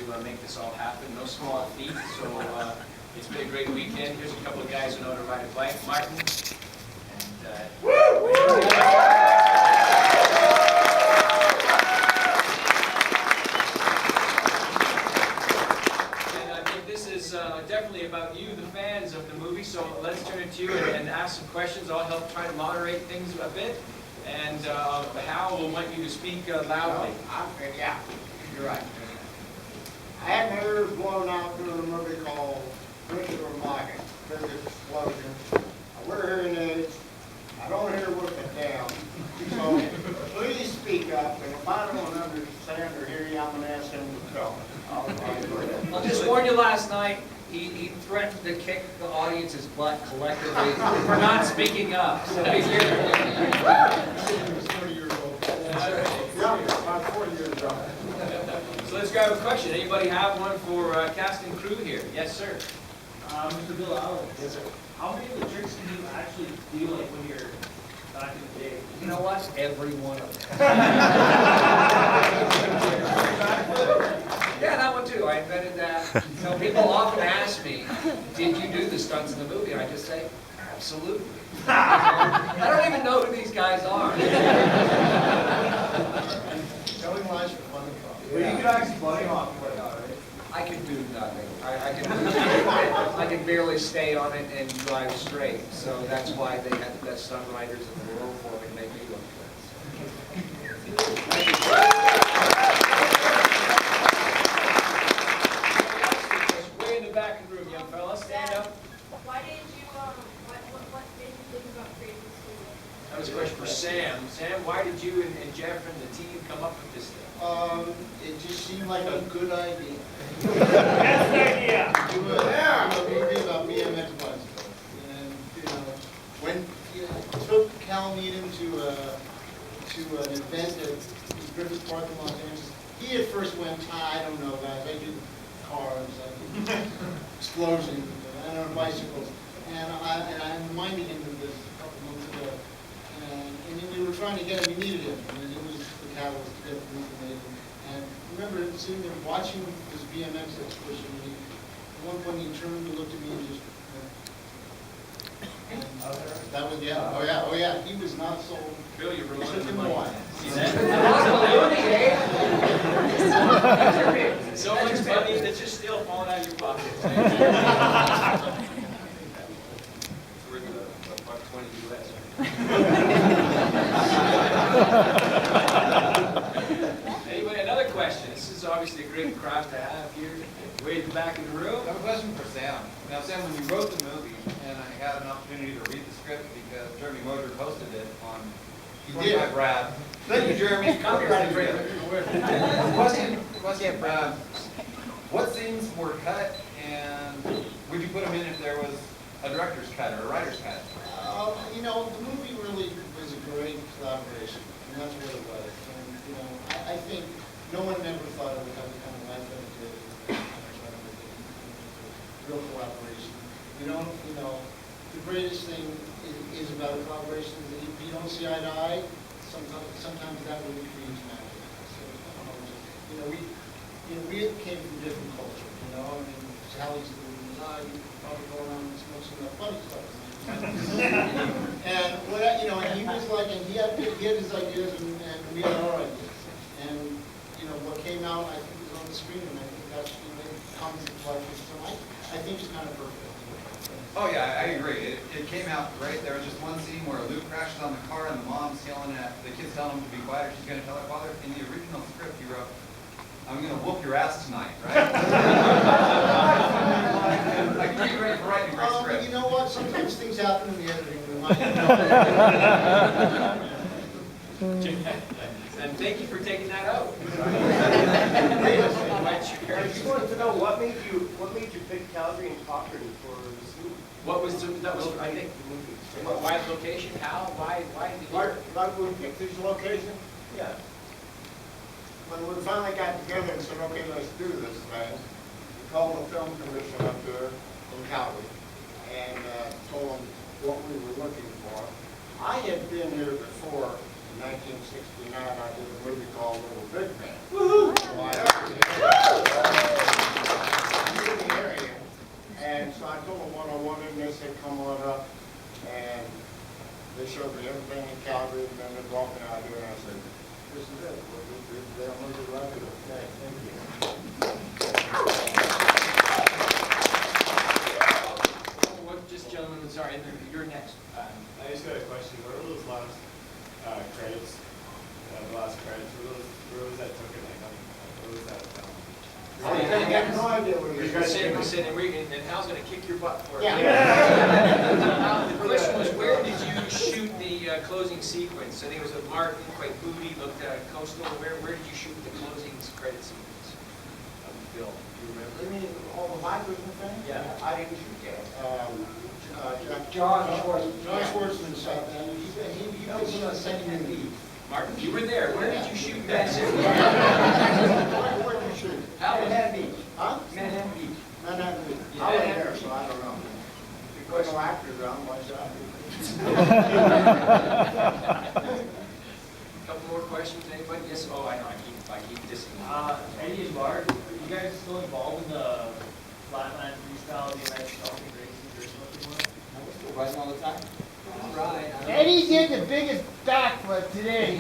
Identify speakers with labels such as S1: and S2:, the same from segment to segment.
S1: to make this all happen. No small feat, so it's been a great weekend. Here's a couple of guys who know how to ride a bike. Martin. And I think this is definitely about you, the fans of the movie, so let's turn it to you and ask some questions. I'll help try to moderate things a bit. And Hal will want you to speak loudly.
S2: Yeah, you're right. I had my ears blown out during a movie called Richard Rocket, Physics Explosion. I wear hearing aids. I don't hear worth a damn. So please speak up, and if I don't understand or hear you, I'm going to ask him to tell me.
S3: I'll just warn you, last night, he threatened to kick the audience's butt collectively for not speaking up. So be careful.
S2: Yeah, about 40 years old.
S1: So let's grab a question. Anybody have one for cast and crew here? Yes, sir.
S4: Mr. Bill Allen.
S1: Yes, sir.
S4: How many of the tricks can you actually do like when you're back in the day?
S3: You know what? Every one of them. Yeah, that one too. I invented that. So people often ask me, did you do the stunts in the movie? And I just say, absolutely. I don't even know who these guys are.
S2: Telling lies for fun and fun.
S4: Well, you can actually buddy off right now, right?
S3: I can do nothing. I can barely stay on it and drive straight. So that's why they had the best stunt riders in the world for me to make me look good. Way in the back of the room, young fella. Stand up.
S5: Why did you, what made you think about creating this movie?
S1: That was a question for Sam. Sam, why did you and Jeff and the team come up with this thing?
S2: It just seemed like a good idea.
S4: That's the idea.
S2: Do a movie about BMX bicycles. And, you know, when you took Cal Needham to an event at Griffith Park in Los Angeles, he at first went, I don't know, guys, I do cars, I do explosions, I don't know, bicycles. And I'm reminding him of this a couple months ago. And we were trying to get him, we needed him, and it was the catalyst to get the movie made. And I remember sitting there watching this BMX exhibition, and at one point he turned and looked at me and just, and that was, yeah, oh yeah, he was not sold.
S1: Bill, you're really
S2: Took him a while.
S1: See that? So much money that's just still falling out of your pocket. Worth about 20 US. Anybody, another question? This is obviously a great crowd to have here. Way at the back of the room.
S6: I have a question for Sam. Now, Sam, when you wrote the movie, and I had an opportunity to read the script because Jeremy Moser posted it on 25 RAD. Thank you, Jeremy.
S1: Copyrighted.
S6: Question, what scenes were cut, and would you put them in if there was a director's cut or a writer's cut?
S2: You know, the movie really was a great collaboration, and that's what it was. And, you know, I think no one ever thought it would have the kind of life that it did. Real collaboration. You know, the greatest thing is about a collaboration is that if you don't see eye to eye, sometimes that really creates magic. So, we came from different cultures. You know, I mean, Sally's doing you probably go around and smoke some of that funny stuff. And and he was like, and he had his ideas, and we had our ideas. And what came out, I think, was on the screen, and I think that's comes to life. So I think it's kind of perfect.
S6: Oh yeah, I agree. It came out great. There was just one scene where Luke crashes on the car, and the mom's yelling at the kid's telling him to be quiet. She's going to tell her father. In the original script, he wrote, "I'm going to whoop your ass tonight," right? I can be ready for writing a great script.
S2: You know what? Sometimes things happen in the editing room.
S1: And thank you for taking that out.
S4: I just wanted to know what made you pick Calgary and Cochrane for this movie?
S1: What was that was I think why the location? How? Why did you?
S2: Like we picked this location?
S4: Yeah.
S2: When we finally got together and said, okay, let's do this thing, we called the film commission up there in Calgary and told them what we were looking for. I had been here before. In 1969, I did a movie called Little Big Man. Woohoo! have no idea what
S1: We
S2: you're
S1: were
S2: saying.
S1: saying, and Hal's gonna kick your butt for it.
S2: Yeah.
S1: Now, the question was, where did you shoot the closing sequence? I think it was with Martin, quite booty, looked coastal. Where did you shoot the closing credit sequence of the film? Do you remember?
S2: You mean all the bikers and things?
S1: Yeah.
S2: I didn't shoot that.
S3: John Schwartzman.
S2: John Schwartzman said that. He was sending me leave.
S1: Martin, you were there. Where did you shoot that sequence?
S2: Where did you shoot?
S1: Hal was
S2: Manhattan Beach. Huh?
S3: Manhattan Beach.
S2: Manhattan Beach.
S1: Yeah.
S2: I wasn't there, so I don't know. Because no actors around, why should I be?
S1: Couple more questions, anybody? Yes, oh, I know, I keep dissing.
S7: Eddie and Bart, are you guys still involved in the flatland freestyle BMX jumping races or something like that?
S3: We're still riding all the time. Right.
S8: Eddie did the biggest backflip today.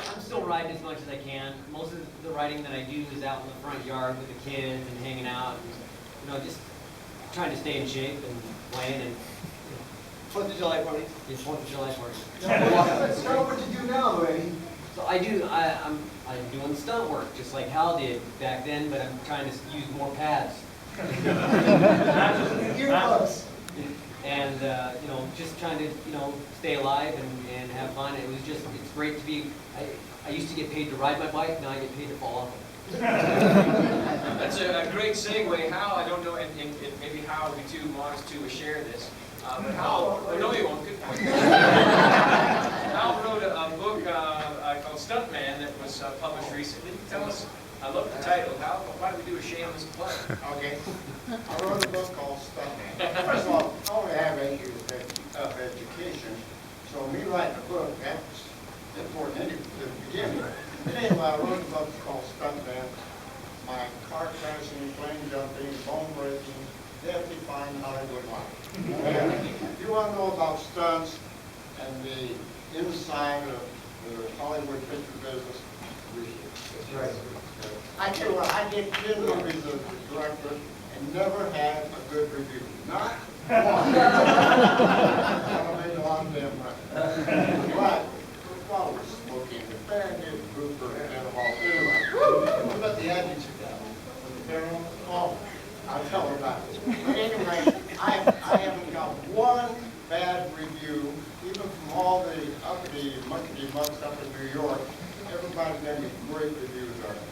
S7: I'm still riding as much as I can. Most of the riding that I do is out in the front yard with the kids and hanging out, and, just trying to stay in shape and playing and.
S3: 4th of July party.
S7: It's 4th of July party.
S2: So what you do now, Eddie?
S7: So I'm doing stunt work, just like Hal did back then, but I'm trying to use more pads.
S2: Earbuds.
S7: And, just trying to, stay alive and have fun. It's great to be, I used to get paid to ride my bike, now I get paid to fall off it.
S1: That's a great segue. Hal, I don't know, and maybe Hal would be too modest to share this. But Hal, no, you won't. Good point. Hal wrote a book called Stuntman that was published recently. Tell us, I love the title. Hal, why do we do a shameless plug?
S2: Okay. I wrote a book called Stuntman. First of all, I only have 8 years of education, so me writing a book, that's important at the beginning. But anyway, I wrote a book called Stuntman. My car crashing, plane jumping, bone breaking, death-defying Hollywood life. And if you want to know about stunts and the inside of the Hollywood picture business, read it.
S3: Right.
S2: I tell you what, I did 10 movies as a director and never had a good review. Not one. I made a lot of damn money. But the fellow was smoking, the bandit, grouper, and all. Anyway, what about the attitude guy? With the barrel? Oh, I'll tell her about it. But anyway, I haven't got one bad review, even from all the uppity, muckety mucks up in New York. Everybody gave me great reviews on it.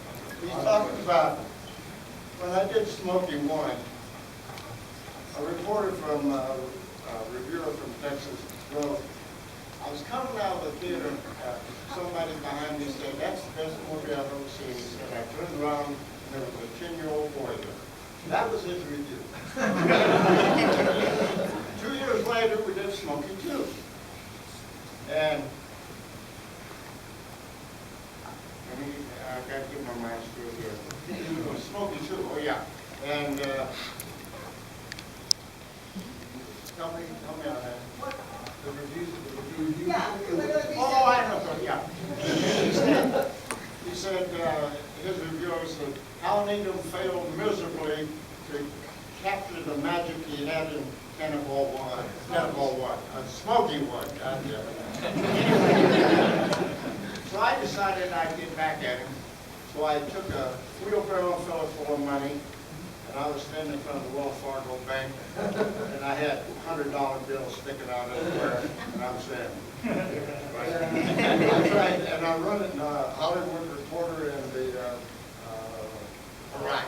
S2: He's talking about, when I did Smokey One, a reporter from, a reviewer from Texas wrote, I was coming out of the theater, somebody behind me said, that's the best movie I've ever seen. He said, I turned around and there was a 10-year-old boy there. That was his review. 2 years later, we did Smokey 2. And I got to get my mind straight here. Smokey 2, oh yeah. And help me on that. What? The reviews. Yeah. Oh, I know. Yeah. He said his reviewer said how Needham failed miserably to capture the magic he had in Cannonball 1, Smokey 1. God damn it. So I decided I'd get back at him. So I took a wheelbarrow full of money, and I was standing in front of the Wells Fargo Bank, and I had $100 bills sticking out everywhere, and I'm saying, right. And I run it in Hollywood Reporter and the RAD,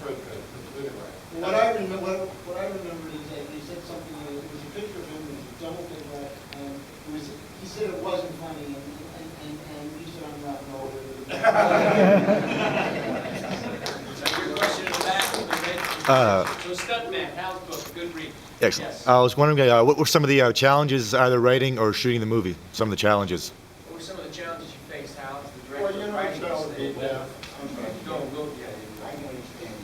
S2: trade paper. Anyway.
S8: What I remember is that you said something, it was a picture of him, it was a double big wreck, and he said it wasn't funny, and you said I'm not over it.
S1: So your question in the back, so Stuntman, Hal's book, good read.
S9: Excellent.
S1: Yes.
S9: I was wondering, what were some of the challenges, either writing or shooting the movie? Some of the challenges.
S1: What were some of the challenges you faced, Hal, as the
S2: Well,
S1: director?
S2: you
S1: of
S2: know,
S1: writing
S2: so
S1: this thing?
S2: I'm sorry.
S1: Go, yeah.
S2: I can understand.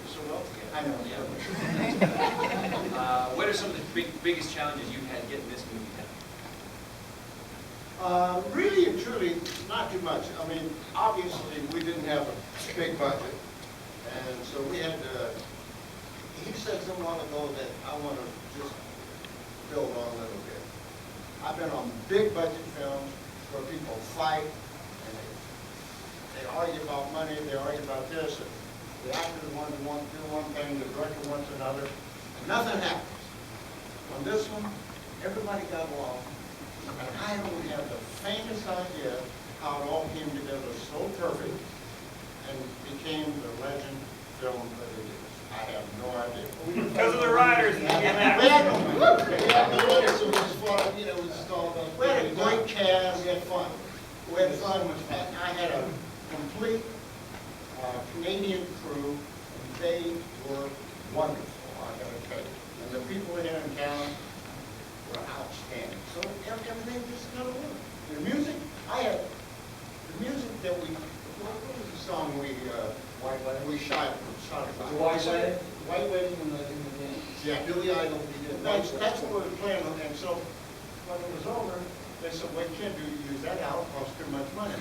S1: So well together.
S2: I know.
S1: Yeah. What are some of the biggest challenges you've had getting this movie done?
S2: Really and truly, not too much. I mean, obviously, we didn't have a big budget, and so we had to, he said some while ago that I want to just build on I've been on big budget films where people fight and they argue about money, they argue about this, and the actors want to do one thing, the director wants another, and nothing happens. On this one, everybody got along, and I don't have the faintest idea how it all came together so perfect and became the legend film that it is. I have no idea.
S4: Because of the riders and the BMX.
S2: We had a great cast, we had fun. We had fun, I had a complete Canadian crew, and they were wonderful, I gotta tell you. And the people here in town were outstanding. So everything just kind of worked. The music, the music that what was the song
S3: White Wedding?
S2: we shot about?
S3: The White Wedding?
S8: White wedding in the dance.
S2: Yeah, Billy Idol, that's what we were playing on, and so when it was over, they said, well, you can't use that out, it costs too much money.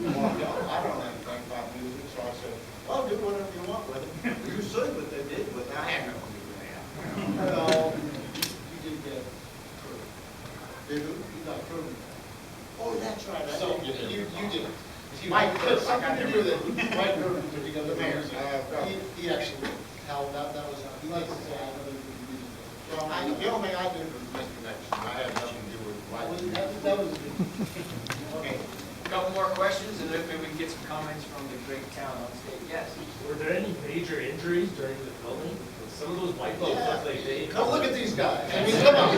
S2: Well, I don't know anything about music, so I said, well, do whatever you want with it. You said what they did with it, I had nothing to do with that. No, you did get approved. Did who? You got approved. Oh, that's right, you did. Mike, something to do with it. Mike Rubin put together the mayor. He actually held that was, he likes to say, I know you can use it. Well, the only thing I did was misconnection. I had nothing to do with
S8: That was good.
S1: Okay, a couple more questions, and then maybe we can get some comments from the great town on stage. Yes?
S10: Were there any major injuries during the filming? Some of those white folks look like they...
S2: Now look at these guys. I mean, come on.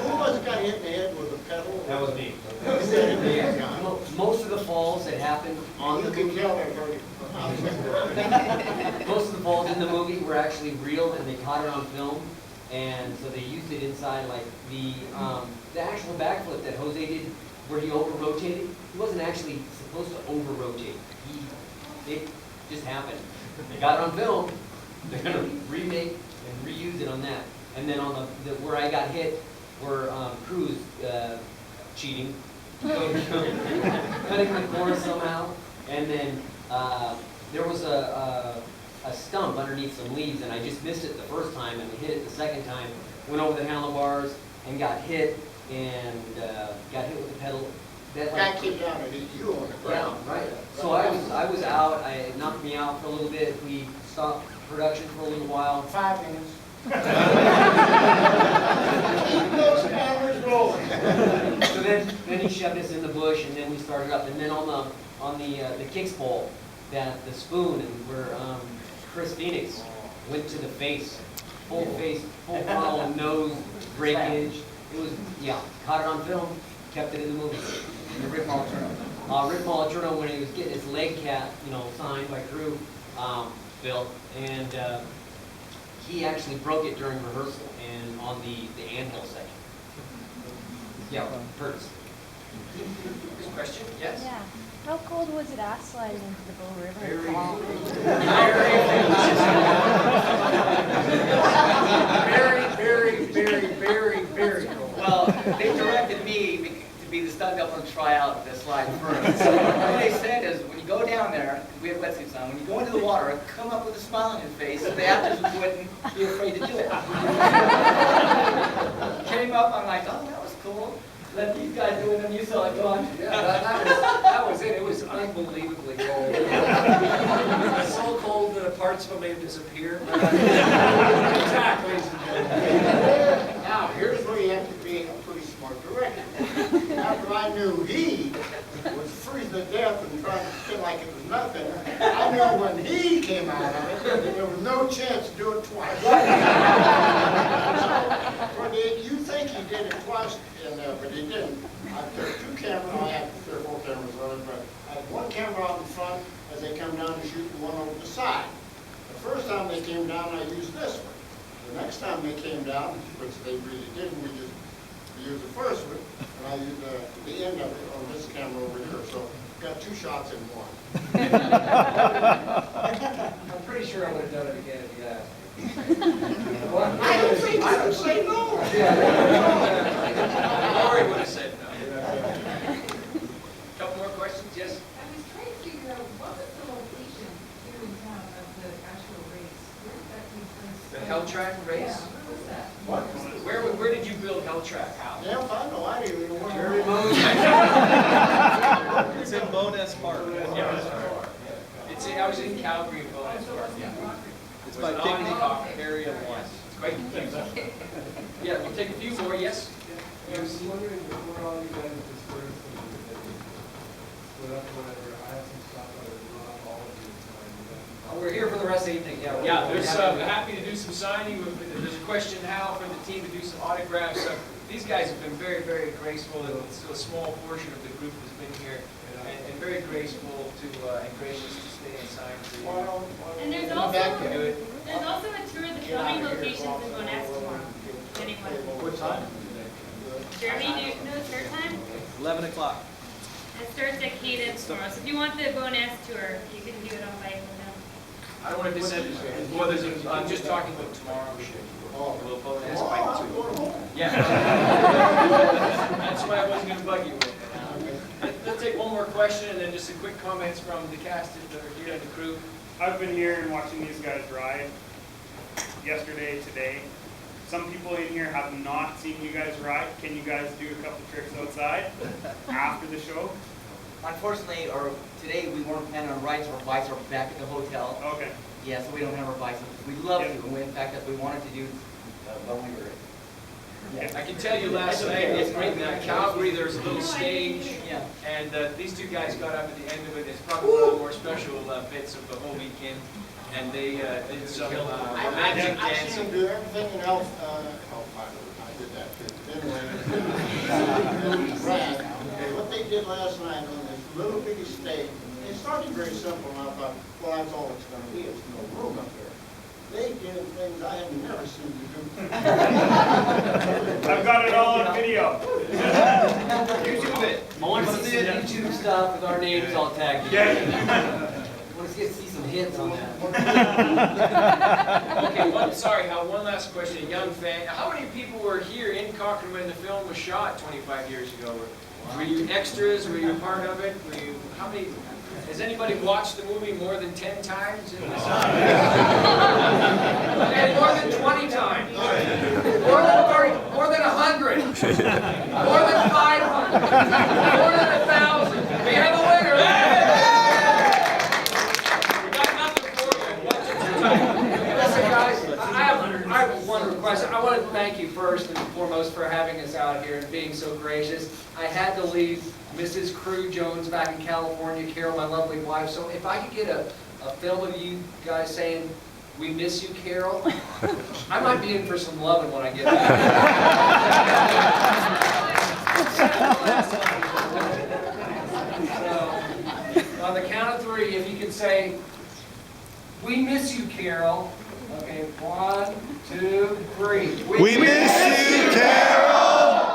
S2: Who was the guy hit in the head with a pedal?
S7: That was me.
S2: Yeah.
S7: Most of the falls that happened on
S2: You
S7: the
S2: can
S7: movie,
S2: tell they're very.
S7: most of the falls in the movie were actually real and they caught it on film. And so they used it inside, like the actual backflip that Jose did where he over-rotated. He wasn't actually supposed to over-rotate. It just happened. They got it on film. They're gonna remake and reuse it on that. And then on the where I got hit, were crews cheating, cutting the corner somehow. And then there was a stump underneath some leaves, and I just missed it the first time, and hit it the second time. Went over the handlebars and got hit, and got hit with the pedal. That,
S2: Guy came down and hit you on the ground.
S7: yeah, right. So I was out. It knocked me out for a little bit. We stopped production for a little while.
S2: 5 minutes. Keep those cameras rolling.
S7: So then he shoved us in the bush, and then we started up. And then on the kicks pole, the spoon, and where Chris Phoenix went to the face, full frontal nose breakage. It was, yeah, caught it on film, kept it in the movie.
S3: And Rick Moliterno.
S7: Rick Moliterno, when he was getting his leg cap, signed by crew, built, and he actually broke it during rehearsal and on the anthill section. Yeah, hurts.
S1: Good question, yes?
S11: Yeah. How cold was it ass sliding into the Bow River?
S3: Very,
S11: Fall?
S3: very cold.
S12: Well, they directed me to be the stunt double and try out the slide first. So what they said is, when you go down there, we have wetsuits on, when you go into the water, come up with a smile on your face so the actors wouldn't be afraid to do it. Came up, I'm like, oh, that was cool. Let these guys do it, and you saw it go on.
S3: Yeah, that was it. It was unbelievably cold. So cold that parts of it may have disappeared. Exactly.
S2: Now, here's where you have to be a pretty smart director. After I knew he was freezing to death and trying to spin like it was nothing, I knew when he came out of it, there was no chance to do it twice. You think he did it twice, but he didn't. I took 2 cameras, I had 3 or 4 cameras running, but I had 1 camera out in front as they come down to shoot, and 1 over the side. The first time they came down, I used this one. The next time they came down, which they really didn't, we used the first one, and I used the end of it on this camera over here. So got 2 shots in 1.
S3: I'm pretty sure I would have done it again if you asked me.
S2: I don't think I would say no.
S1: Lori would have said no. Couple more questions, yes?
S5: I was trying to figure out, what was the location here in town of the actual race? Where did that take place?
S1: The Hell Track race?
S5: Yeah, where was that?
S2: What?
S1: Where did you build Hell track, Hal?
S8: Yeah, if I know, I didn't even know.
S7: Very much.
S6: It's in Bonus Park.
S1: I was in Calgary in Bonus Park.
S6: It's
S1: It
S6: by
S1: was an
S6: picnic
S1: odd-
S6: area one.
S1: It's quite confusing. Yeah, we'll take a few more, yes?
S10: I was wondering before all you guys dispersed and split up or whatever, I have some stuff I would love all of you to sign.
S3: We're here for the rest of the evening, yeah.
S1: Yeah, there's, happy to do some signing. There's a question, Hal, for the team to do some autographs. These guys have been very, very graceful, and it's a small portion of the group that's been here, and very graceful to, and gracious to stay and sign for you.
S5: And there's
S1: In the
S5: also,
S1: back, do it.
S5: there's also a tour of the filming locations in Bonus tomorrow. Anyone?
S2: What time?
S5: Jeremy, do you know the start time?
S6: 11 o'clock.
S5: It starts at Cadence tomorrow. So if you want the Bonus tour, you can do it on bike with them.
S1: I don't want to dismiss it. Well, I'm just talking about tomorrow. We'll vote as bike too. Yeah. That's why I wasn't going to bug you with it. Let's take one more question and then just some quick comments from the cast that are here and the crew.
S13: I've been here and watching these guys ride yesterday, today. Some people in here have not seen you guys ride. Can you guys do a couple tricks outside after the show?
S12: Unfortunately, or today, we weren't planning on rides. Our bikes are back at the hotel.
S13: Okay.
S12: Yeah, so we don't have our bikes. We'd love
S13: Yeah.
S12: to. And in fact, that's what we wanted to do when we were.
S1: I can tell you last night in Calgary, there was a little stage,
S12: Yeah.
S1: and these two guys got up at the end of it. It's probably one of the more special bits of the whole weekend, and they did some romantic
S8: I've seen
S1: dancing.
S8: them do everything in I did that too. Anyway, RAD, what they did last night on this little bitty stage, it started very simple, and I thought, well, that's all it's gonna be, it's no room up there. They did things I have never seen you do.
S13: I've got it all on video.
S1: YouTube it.
S7: I want to see some YouTube stuff with our names all tagged.
S13: Yeah.
S7: I want to see some hits on that.
S1: Okay, one last question. A young fan. How many people were here in Cochrane when the film was shot 25 years ago? Were you extras? Were you part of it? How many? Has anybody watched the movie more than 10 times?
S3: Okay, more than 20 times. More than 30, more than 100. More than 500. More than 1,000. We have a winner.
S1: We got nothing for you. What's your time?
S3: Listen, guys, I have one request. I want to thank you first and foremost for having us out here and being so gracious. I had to leave Mrs. Crew Jones back in California, Carol, my lovely wife. So if I could get a film of you guys saying, "We miss you, Carol," I might be in for some loving when I get back. So, on the count of 3, if you could say, "We miss you, Carol." Okay, 1, 2, 3.
S9: We miss you, Carol!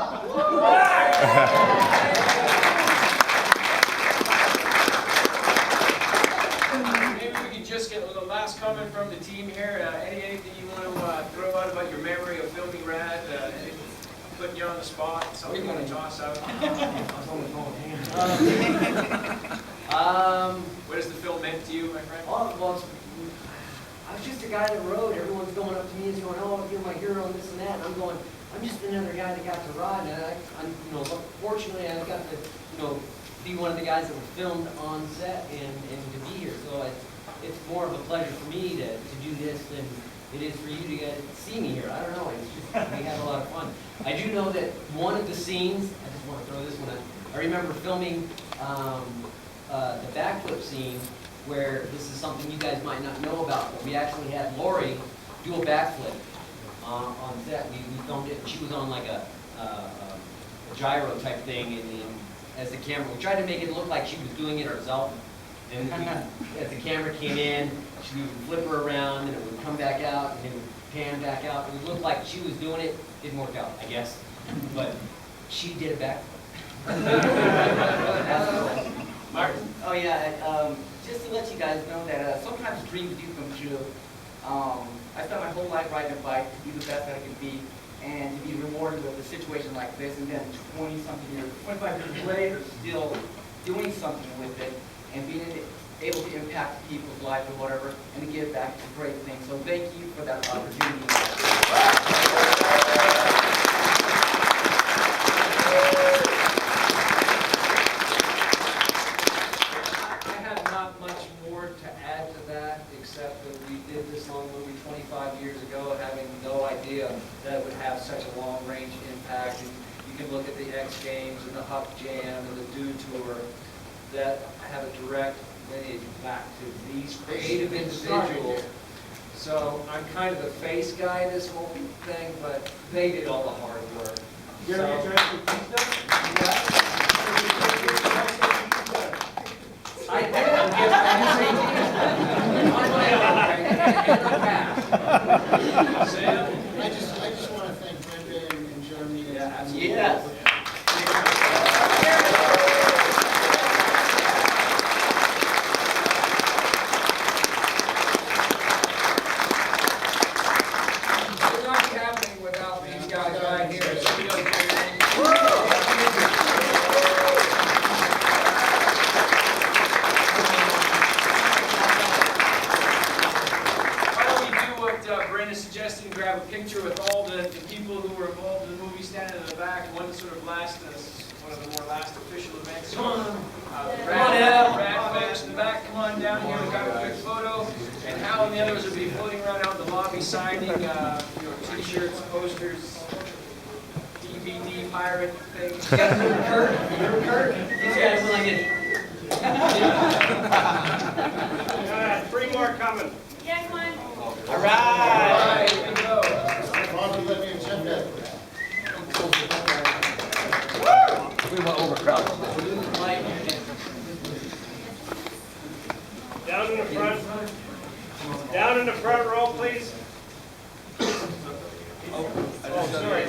S1: Maybe we could just get a last comment from the team here. Anything you want to throw out about your memory of filming RAD? Putting you on the spot, something you want to toss out? What has the film meant to you, my friend?
S7: Well, I was just a guy on the road. Everyone's going up to me and going, "Oh, you're my hero," and this and that. And I'm going, "I'm just another guy that got to ride." And fortunately, I got to, be one of the guys that were filmed on set and to be here. So it's more of a pleasure for me to do this than it is for you to get to see me here. I don't know. It's just, we had a lot of fun. I do know that one of the scenes, I just want to throw this one out. I remember filming the backflip scene, where this is something you guys might not know about, but we actually had Lori do a backflip on set. We filmed it, and she was on like a gyro type thing, and as the camera, we tried to make it look like she was doing it herself. And as the camera came in, she would flip her around, and it would come back out, and it would pan back out. It would look like she was doing it. Didn't work out, I guess, but she did a backflip.
S1: Martin?
S12: Oh yeah, just to let you guys know that sometimes dreams do come true. I spent my whole life riding a bike to be the best that I could be, and to be rewarded with a situation like this, and then 20-something years, 25 years later, still doing something with it, and being able to impact people's lives or whatever, and to give back is a great thing. So thank you for that opportunity.
S3: idea that it would have such a long-range impact. And you can look at the X Games and the Huck Jam and the Do Tour that have a direct lineage back to these creative individuals. So I'm kind of the face guy of this whole thing, but they did all the hard work.
S4: Jeremy,
S3: So-
S4: trying to teach them?
S3: I did give SATs. On my own, in the past.
S1: Sam?
S2: I just want to thank Brenda and Jeremy.
S3: Yeah, absolutely.
S12: Yes.
S3: It's not happening without these guys right here.
S1: Why don't we do what Brenda's suggesting, grab a picture with all the people who were involved in the movie standing in the back, one sort of last, one of the more last official events. Come on. Rad folks in the back, come on down here, grab a quick photo. And Hal and the others will be floating around out in the lobby signing, t-shirts, posters, DVD pirate things.
S7: Remember Kurt? He's got a million.
S4: All right, 3 more coming.
S5: Yeah, come on.
S12: All right.
S1: Here we go.
S2: Robert, let me accept that.
S4: Down in the front. Down in the front row, please. Oh, sorry.